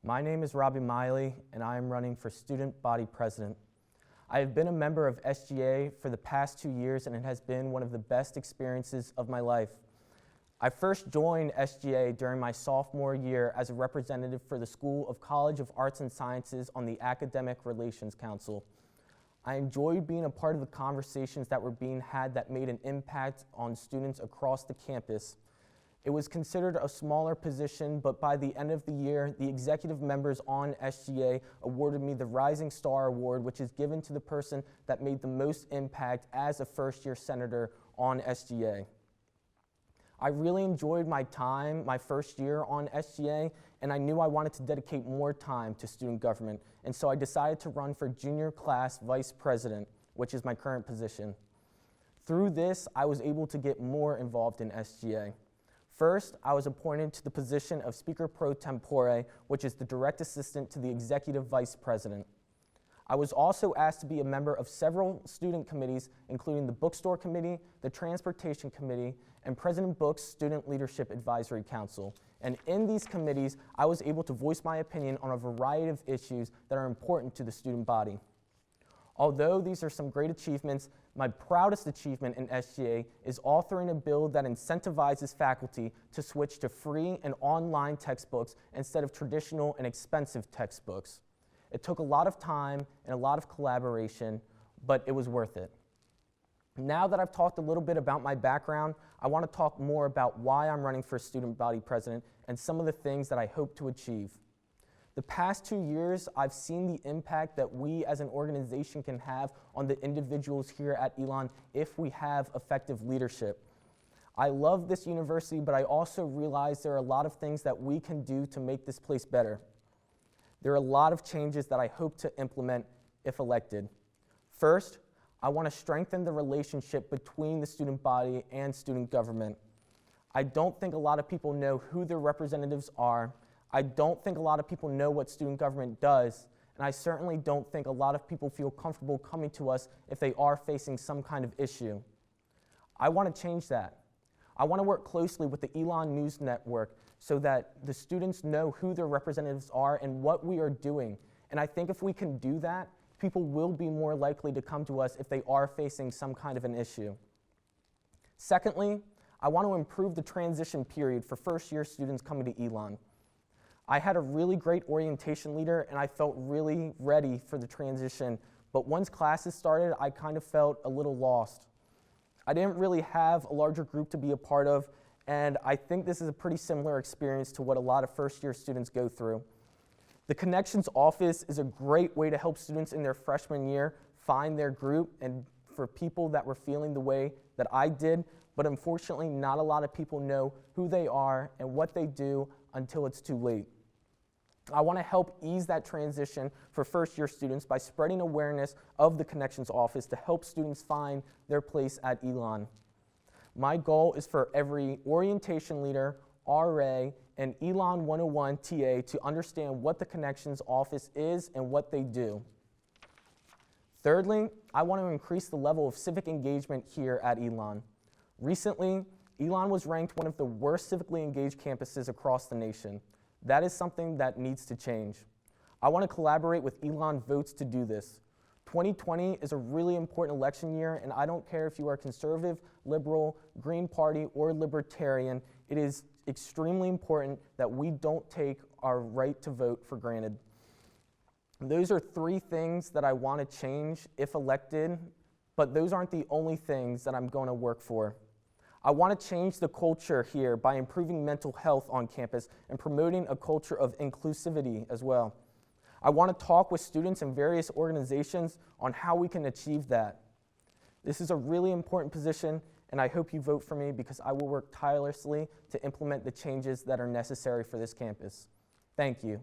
My name is Robbie Miley, and I am running for Student Body President. I have been a member of SGA for the past 2 years, and it has been one of the best experiences of my life. I first joined SGA during my sophomore year as a representative for the School of College of Arts and Sciences on the Academic Relations Council. I enjoyed being a part of the conversations that were being had that made an impact on students across the campus. It was considered a smaller position, but by the end of the year, the executive members on SGA awarded me the Rising Star Award, which is given to the person that made the most impact as a first-year senator on SGA. I really enjoyed my time, my first year on SGA, and I knew I wanted to dedicate more time to student government, and so I decided to run for junior class vice president, which is my current position. Through this, I was able to get more involved in SGA. First, I was appointed to the position of Speaker Pro Tempore, which is the direct assistant to the Executive Vice President. I was also asked to be a member of several student committees, including the Bookstore Committee, the Transportation Committee, and President Book's Student Leadership Advisory Council. And in these committees, I was able to voice my opinion on a variety of issues that are important to the student body. Although these are some great achievements, my proudest achievement in SGA is authoring a bill that incentivizes faculty to switch to free and online textbooks instead of traditional and expensive textbooks. It took a lot of time and a lot of collaboration, but it was worth it. Now that I've talked a little bit about my background, I want to talk more about why I'm running for student body president and some of the things that I hope to achieve. The past 2 years, I've seen the impact that we as an organization can have on the individuals here at Elon if we have effective leadership. I love this university, but I also realize there are a lot of things that we can do to make this place better. There are a lot of changes that I hope to implement if elected. First, I want to strengthen the relationship between the student body and student government. I don't think a lot of people know who their representatives are. I don't think a lot of people know what student government does, and I certainly don't think a lot of people feel comfortable coming to us if they are facing some kind of issue. I want to change that. I want to work closely with the Elon News Network so that the students know who their representatives are and what we are doing. And I think if we can do that, people will be more likely to come to us if they are facing some kind of an issue. Secondly, I want to improve the transition period for first-year students coming to Elon. I had a really great orientation leader, and I felt really ready for the transition, but once classes started, I kind of felt a little lost. I didn't really have a larger group to be a part of, and I think this is a pretty similar experience to what a lot of first-year students go through. The Connections Office is a great way to help students in their freshman year find their group, and for people that were feeling the way that I did, but unfortunately not a lot of people know who they are and what they do until it's too late. I want to help ease that transition for first-year students by spreading awareness of the Connections Office to help students find their place at Elon. My goal is for every orientation leader, RA, and Elon 101 TA to understand what the Connections Office is and what they do. Thirdly, I want to increase the level of civic engagement here at Elon. Recently, Elon was ranked one of the worst civically engaged campuses across the nation. That is something that needs to change. I want to collaborate with Elon Votes to do this. 2020 is a really important election year, and I don't care if you are conservative, liberal, Green Party, or libertarian. It is extremely important that we don't take our right to vote for granted. Those are 3 things that I want to change if elected, but those aren't the only things that I'm going to work for. I want to change the culture here by improving mental health on campus and promoting a culture of inclusivity as well. I want to talk with students in various organizations on how we can achieve that. This is a really important position, and I hope you vote for me because I will work tirelessly to implement the changes that are necessary for this campus. Thank you.